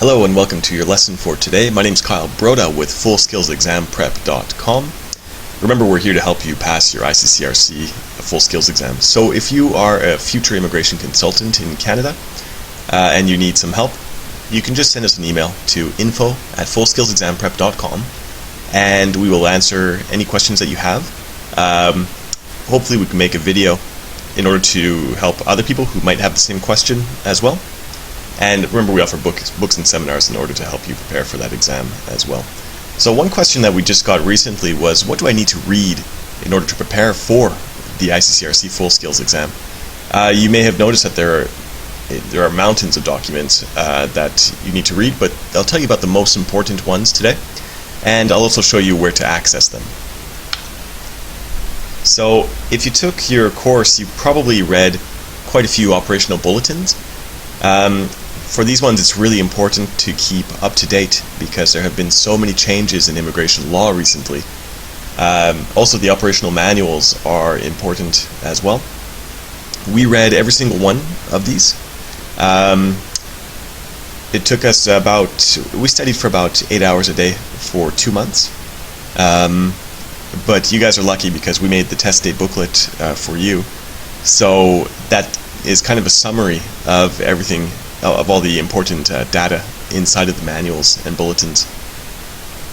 Hello and welcome to your lesson for today. My name is Kyle Broda with FullSkillsExamPrep.com. Remember, we're here to help you pass your ICCRC Full Skills Exam. So if you are a future immigration consultant in Canada and you need some help, you can just send us an email to info@fullskillsexamprep.com and we will answer any questions that you have. Hopefully we can make a video in order to help other people who might have the same question as well. And remember, we offer books and seminars in order to help you prepare for that exam as well. So one question that we just got recently was, what do I need to read in order to prepare for the ICCRC Full Skills Exam? You may have noticed that there are mountains of documents that you need to read, but I'll tell you about the most important ones today, and I'll also show you where to access them. So if you took your course, you probably read quite a few operational bulletins. For these ones, it's really important to keep up to date because there have been so many changes in immigration law recently. Also, the operational manuals are important as well. We read every single one of these. It took us we studied for about 8 hours a day for 2 months. But you guys are lucky because we made the test day booklet for you. So that is kind of a summary of everything, of all the important data inside of the manuals and bulletins.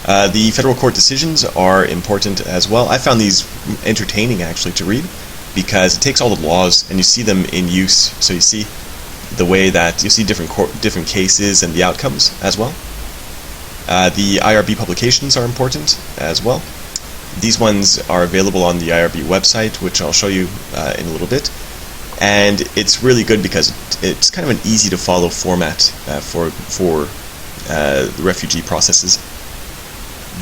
The federal court decisions are important as well. I found these entertaining actually to read because it takes all the laws and you see them in use. So you see the way that you see different cases and the outcomes as well. The IRB publications are important as well. These ones are available on the IRB website, which I'll show you in a little bit. And it's really good because it's kind of an easy to follow format for the refugee processes.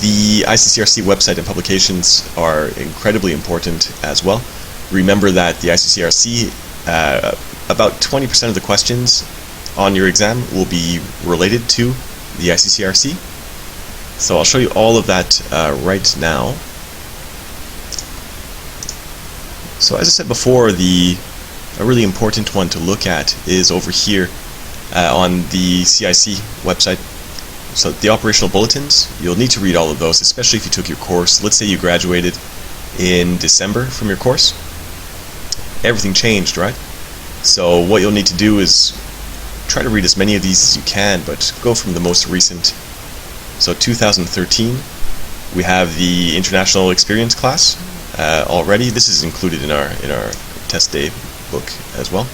The ICCRC website and publications are incredibly important as well. Remember that the ICCRC, about 20% of the questions on your exam will be related to the ICCRC. So I'll show you all of that right now. So as I said before, a really important one to look at is over here on the CIC website. So the operational bulletins, you'll need to read all of those, especially if you took your course. Let's say you graduated in December from your course. Everything changed, right? So what you'll need to do is try to read as many of these as you can, but go from the most recent. So 2013, we have the international experience class already. This is included in our test day book as well,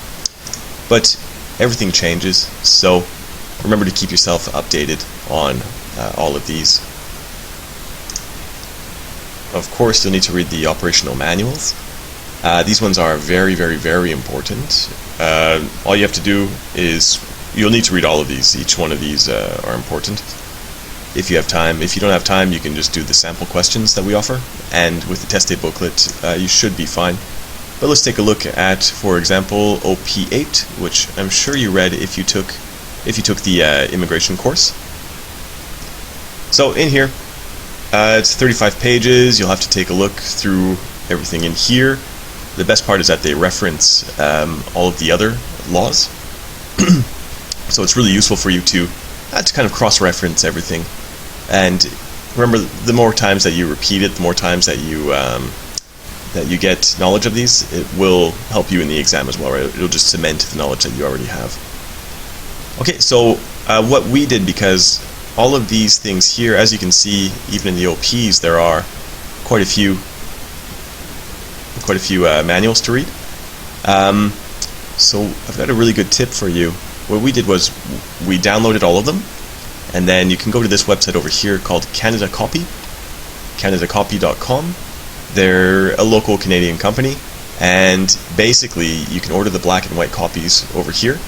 but everything changes, so remember to keep yourself updated on all of these. Of course, you'll need to read the operational manuals. These ones are very, very, very important. All you have to do is you'll need to read all of these. Each one of these are important if you have time. If you don't have time, you can just do the sample questions that we offer, and with the test day booklet you should be fine. But let's take a look at, for example, OP8, which I'm sure you read if you took the immigration course. So in here, it's 35 pages. You'll have to take a look through everything in here. The best part is that they reference all of the other laws. So it's really useful for you to kind of cross-reference everything. And remember, the more times that you repeat it, the more times that you get knowledge of these, it will help you in the exam as well, right? It'll just cement the knowledge that you already have. Okay, so what we did, because all of these things here, as you can see, even in the OPs, there are quite a few manuals to read. So I've got a really good tip for you. What we did was we downloaded all of them, and then you can go to this website over here called Canada Copy, canadacopy.com. They're a local Canadian company, and basically you can order the black and white copies over here.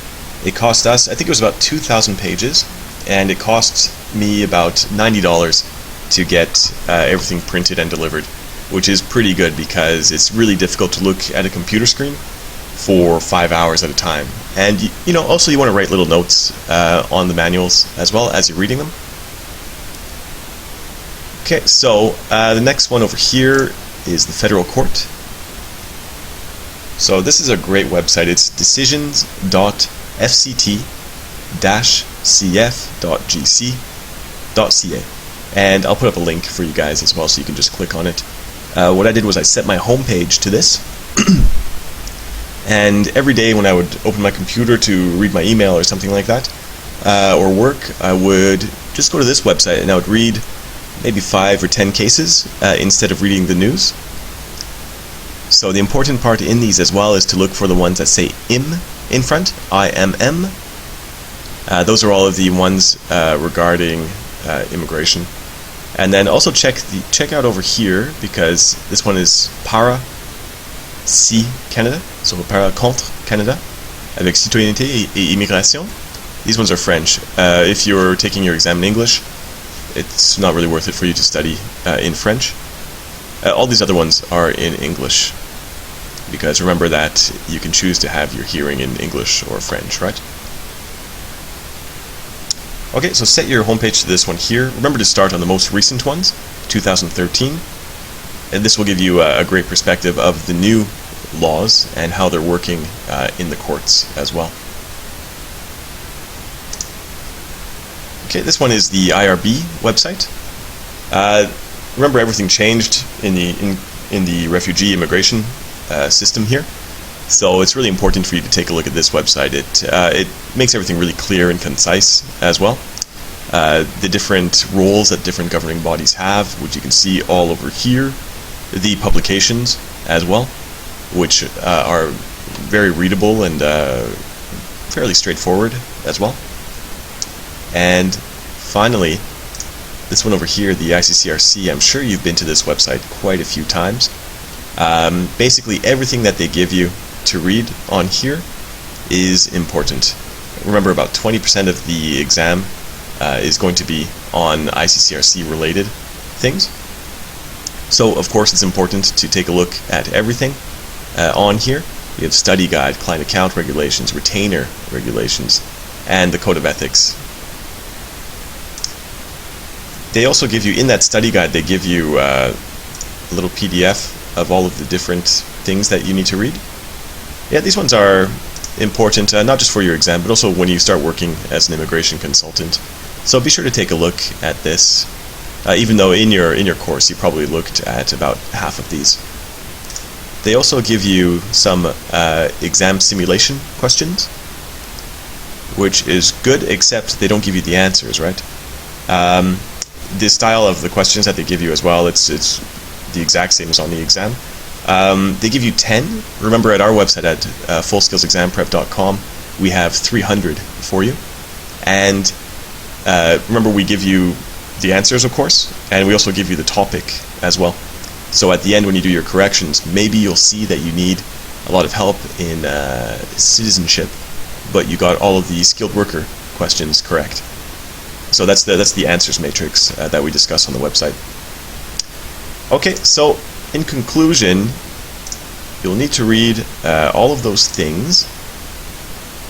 It cost us, I think it was about 2,000 pages, and it cost me about $90 to get everything printed and delivered, which is pretty good because it's really difficult to look at a computer screen for 5 hours at a time. And also you want to write little notes on the manuals as well as you're reading them. Okay, so the next one over here is the federal court. So this is a great website. It's decisions.fct iccrc-cf.gc.ca. And I'll put up a link for you guys as well, so you can just click on it. What I did was I set my home page to this, and every day when I would open my computer to read my email or something like that, or work, I would just go to this website and I would read maybe 5 or 10 cases instead of reading the news. So the important part in these as well is to look for the ones that say IM in front, IMM. Those are all of the ones regarding immigration. And then also check out over here, because this one is para si Canada, so para contre Canada, avec citoyenneté et immigration. These ones are French. If you're taking your exam in English, it's not really worth it for you to study in French. All these other ones are in English, because remember that you can choose to have your hearing in English or French, right? Okay, so set your homepage to this one here. Remember to start on the most recent ones, 2013, and this will give you a great perspective of the new laws and how they're working in the courts as well. Okay, this one is the IRB website. Remember, everything changed in the refugee immigration system here, so it's really important for you to take a look at this website. It makes everything really clear and concise as well. The different roles that different governing bodies have, which you can see all over here. The publications as well, which are very readable and fairly straightforward as well. And finally, this one over here, the ICCRC, I'm sure you've been to this website quite a few times. Basically, everything that they give you to read on here is important. Remember, about 20% of the exam is going to be on ICCRC related things. So, of course, it's important to take a look at everything on here. You have study guide, client account regulations, retainer regulations, and the code of ethics. They also give you, in that study guide, they give you a little PDF of all of the different things that you need to read. Yeah, these ones are important, not just for your exam, but also when you start working as an immigration consultant. So be sure to take a look at this, even though in your course you probably looked at about half of these. They also give you some exam simulation questions, which is good, except they don't give you the answers, right? The style of the questions that they give you as well, it's the exact same as on the exam. They give you 10. Remember, at our website at fullskillsexamprep.com, we have 300 for you. And remember, we give you the answers, of course, and we also give you the topic as well. So at the end, when you do your corrections, maybe you'll see that you need a lot of help in citizenship, but you got all of the skilled worker questions correct. So that's the answers matrix that we discuss on the website. Okay, so in conclusion, you'll need to read all of those things.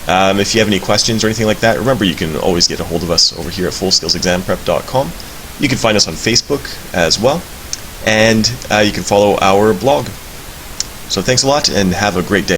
If you have any questions or anything like that, remember, you can always get a hold of us over here at fullskillsexamprep.com. You can find us on Facebook as well, and you can follow our blog. So thanks a lot, and have a great day.